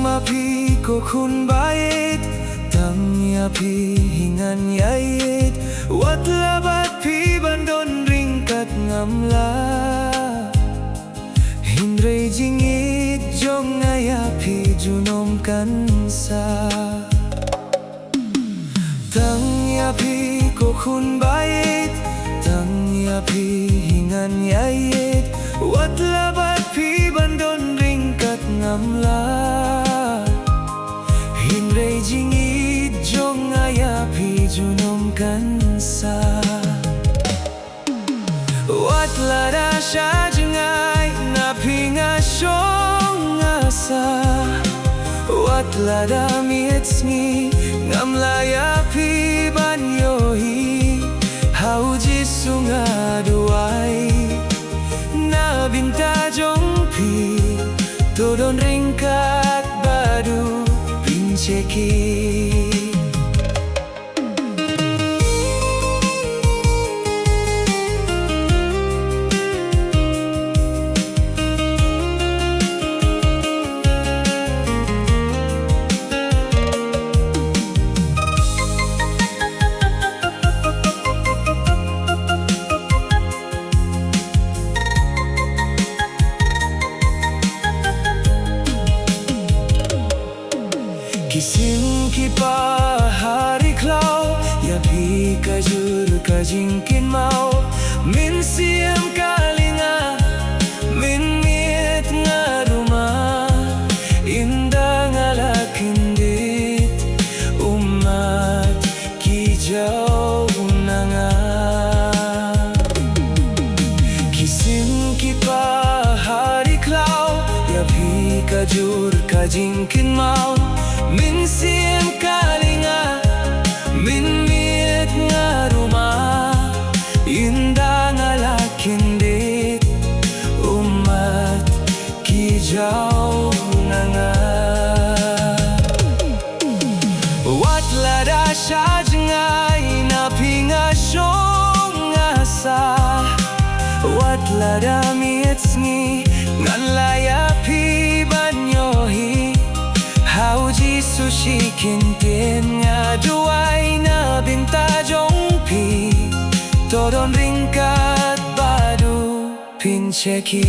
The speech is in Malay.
Mapi ko kun bait Tangya pi hingan yait Wat labat pi bandon ringkat ngamla Hindray jingit jong ngaya pi junom kansa Tangya pi ko kun bait Tangya pi hingan yait Wat labat pi bandon ringkat ngamla Hindray jingit jong ngaya pi junom kansa Wat lada sya jengay na pinga syong asa Wat lada mietsngi ngamlaya pi banyohi Hauji sunga duai na binta jong pi Todon ringkat badu pinceki Kisim kipa hari klau Ya pi kajur kajingkin mau Min siam kalinga Min miet nga rumah Indah ngalakindit Umat kijau nanga Kisim kipa hari klau Ya pi kajur kajingkin mau Min siam kalinga Min miet nga rumah Indah ngalakindit Umat kijau nanga Wat lada sya jengay na pinga syong asa Wat lada mietsngi ngan laya pi banyohi Hauji sushi kintin nga duai na binta jong pi Todon ringkat badu pinceki